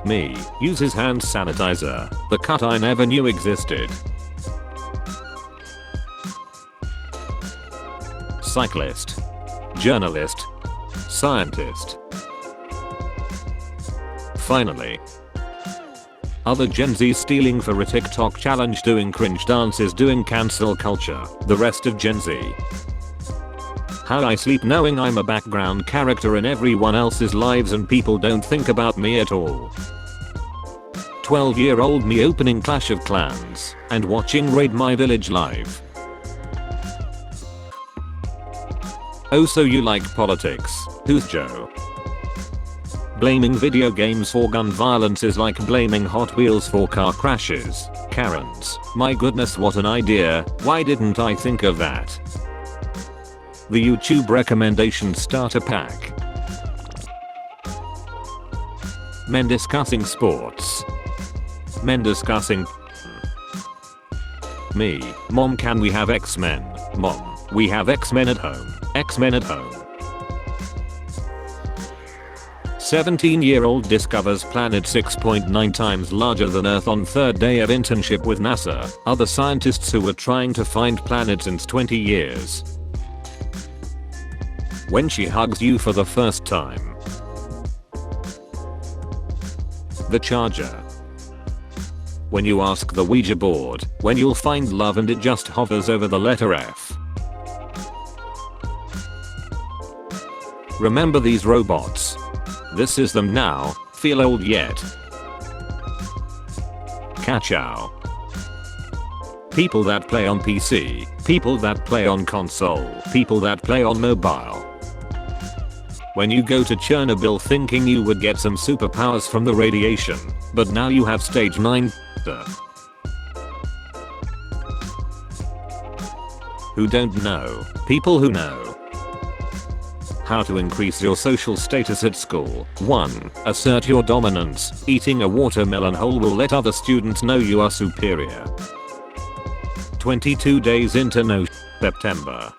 Me. Uses hand sanitizer. The cut I never knew existed. Cyclist. Journalist. Scientist. Finally. Other Gen Z stealing for a TikTok challenge, doing cringe dances, doing cancel culture. The rest of Gen Z. How I sleep knowing I'm a background character in everyone else's lives and people don't think about me at all. 12-year-old me opening Clash of Clans and watching Raid My Village live. Oh, so you like politics? Who's Joe? Blaming video games for gun violence is like blaming Hot Wheels for car crashes. Karens. My goodness, what an idea. Why didn't I think of that? The YouTube recommendation starter pack. Men discussing sports. Men discussing me. Mom, can we have X-Men? Mom, we have X-Men at home. X-Men at home. 17-year-old discovers planet 6.9 times larger than Earth on third day of internship with NASA. Other scientists who were trying to find planets since 20 years. When she hugs you for the first time. The charger. When you ask the Ouija board when you'll find love and it just hovers over the letter F. Remember these robots. This is them now. Feel old yet? Kachow. People that play on PC. People that play on console. People that play on mobile. When you go to Chernobyl thinking you would get some superpowers from the radiation, but now you have stage 9. Who don't know. People who know. How to increase your social status at school. 1. Assert your dominance. Eating a watermelon whole will let other students know you are superior. 22 days into no September.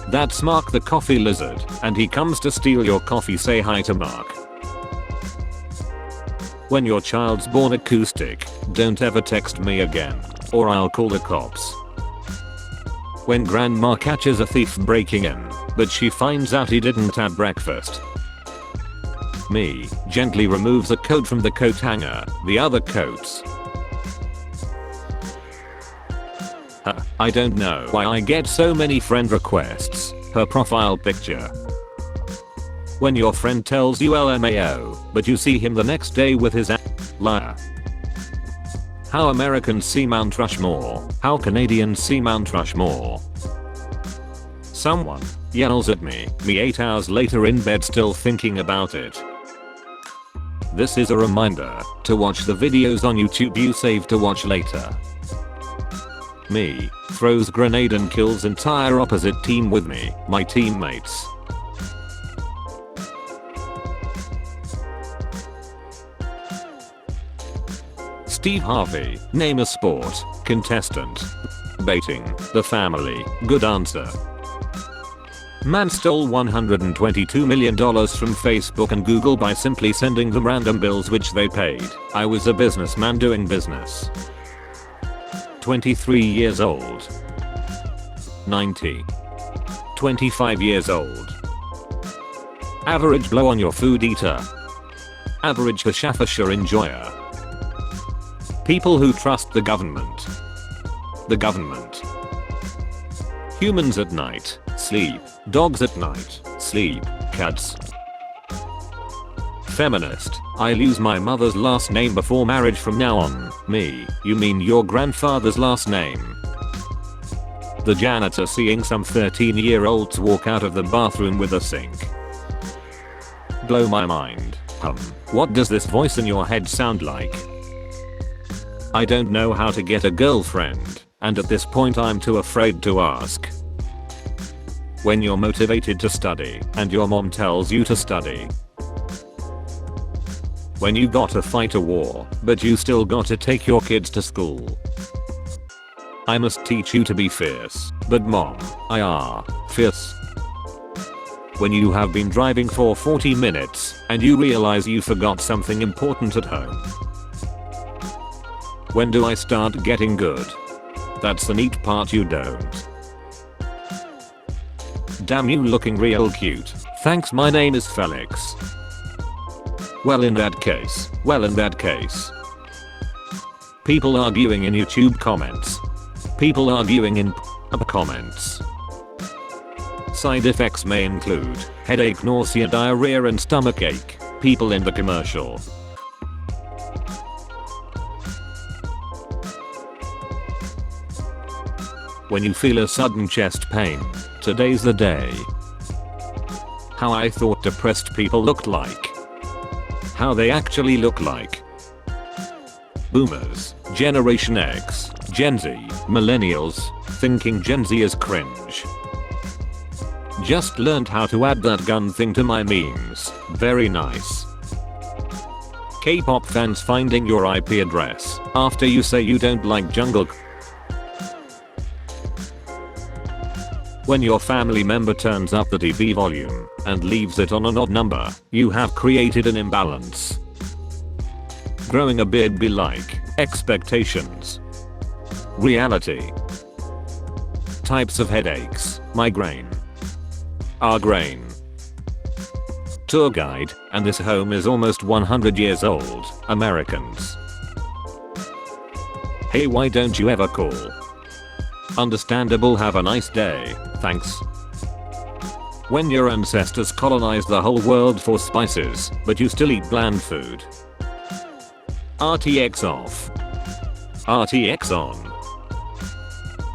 That's Mark the coffee lizard, and he comes to steal your coffee. Say hi to Mark. When your child's born acoustic, don't ever text me again, or I'll call the cops. When grandma catches a thief breaking in, but she finds out he didn't have breakfast. Me gently removes a coat from the coat hanger, the other coats. I don't know why I get so many friend requests. Her profile picture. When your friend tells you LMAO, but you see him the next day with his liar. How Americans see Mount Rushmore. How Canadians see Mount Rushmore. Someone yells at me 8 hours later in bed still thinking about it. This is a reminder to watch the videos on YouTube you save to watch later. Me throws grenade and kills entire opposite team with me, my teammates. Steve Harvey, name a sport. Contestant. Baiting. The family. Good answer. Man stole $122 million from Facebook and Google by simply sending them random bills which they paid. I was a businessman doing business. 23 years old. 90. 25 years old. Average blow on your food eater. Average Hashafasha enjoyer. People who trust the government. The government. Humans at night, sleep. Dogs at night, sleep. Cats. Feminist. I'll use my mother's last name before marriage from now on. Me. You mean your grandfather's last name? The janitor seeing some 13-year-olds walk out of the bathroom with a sink. Blow my mind. What does this voice in your head sound like? I don't know how to get a girlfriend, and at this point I'm too afraid to ask. When you're motivated to study, and your mom tells you to study. When you gotta fight a war, but you still gotta take your kids to school. I must teach you to be fierce, but mom, I are fierce. When you have been driving for 40 minutes and you realize you forgot something important at home. When do I start getting good? That's the neat part you don't. Damn, you looking real cute. Thanks, my name is Felix. Well in that case. People arguing in YouTube comments. People arguing in comments. Side effects may include headache, nausea, diarrhea and stomachache. People in the commercial. When you feel a sudden chest pain, today's the day. How I thought depressed people looked like. How they actually look like. Boomers, Generation X, Gen Z, Millennials, thinking Gen Z is cringe. Just learned how to add that gun thing to my memes. Very nice. K-pop fans finding your IP address after you say you don't like jungle. When your family member turns up the TV volume and leaves it on an odd number, you have created an imbalance. Growing a beard be like expectations. Reality. Types of headaches: migraine, argrain. Tour guide, and this home is almost 100 years old. Americans. Hey, why don't you ever call? Understandable, have a nice day, thanks. When your ancestors colonized the whole world for spices, but you still eat bland food. RTX off. RTX on.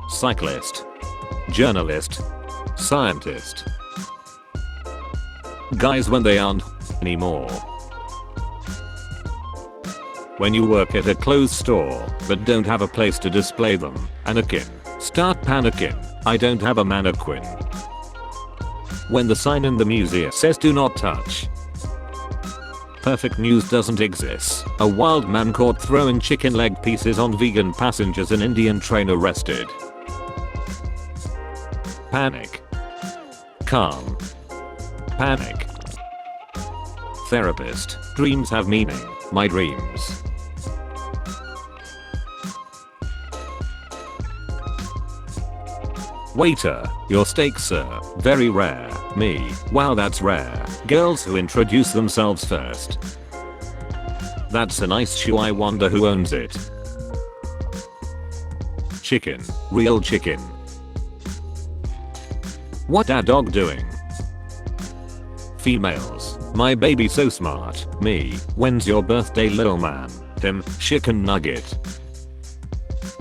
Cyclist. Journalist. Scientist. Guys when they aren't anymore. When you work at a clothes store, but don't have a place to display them, Anakin. Start panicking, I don't have a mannequin. When the sign in the museum says do not touch. Perfect news doesn't exist. A wild man caught throwing chicken leg pieces on vegan passengers in Indian train arrested. Panic. Calm. Panic. Therapist. Dreams have meaning. My dreams. Waiter, your steak sir, very rare. Me, wow that's rare. Girls who introduce themselves first. That's a nice shoe, I wonder who owns it. Chicken, real chicken. What that dog doing? Females, my baby so smart. Me, when's your birthday little man? Tim, chicken nugget.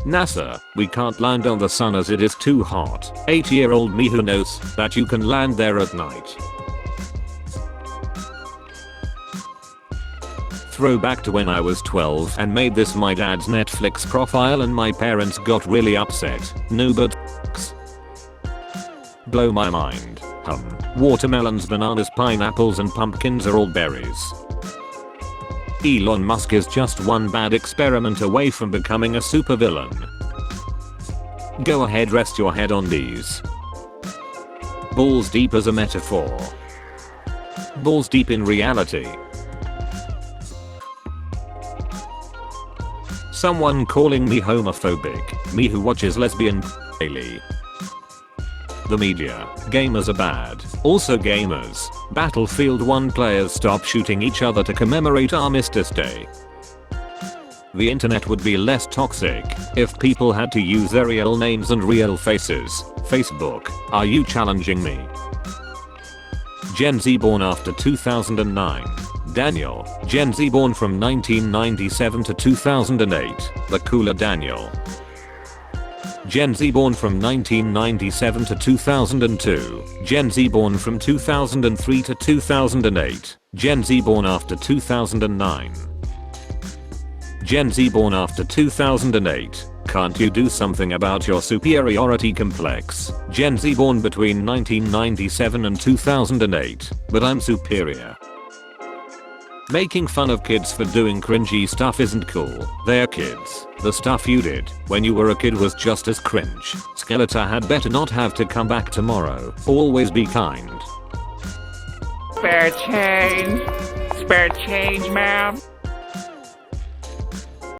NASA, we can't land on the sun as it is too hot. 8-year-old me who knows that you can land there at night. Throwback to when I was 12 and made this my dad's Netflix profile and my parents got really upset. No but blow my mind. Watermelons, bananas, pineapples and pumpkins are all berries. Elon Musk is just one bad experiment away from becoming a supervillain. Go ahead, rest your head on these. Balls deep as a metaphor. Balls deep in reality. Someone calling me homophobic. Me who watches lesbian daily. The media. Gamers are bad. Also gamers. Battlefield 1 players stop shooting each other to commemorate Armistice Day. The internet would be less toxic if people had to use their real names and real faces. Facebook, are you challenging me? Gen Z born after 2009. Daniel, Gen Z born from 1997 to 2008, the cooler Daniel. Gen Z born from 1997 to 2002, Gen Z born from 2003 to 2008, Gen Z born after 2009. Gen Z born after 2008, can't you do something about your superiority complex? Gen Z born between 1997 and 2008, but I'm superior. Making fun of kids for doing cringy stuff isn't cool. They're kids. The stuff you did when you were a kid was just as cringe. Skeletor had better not have to come back tomorrow. Always be kind. Spare change. Spare change, ma'am.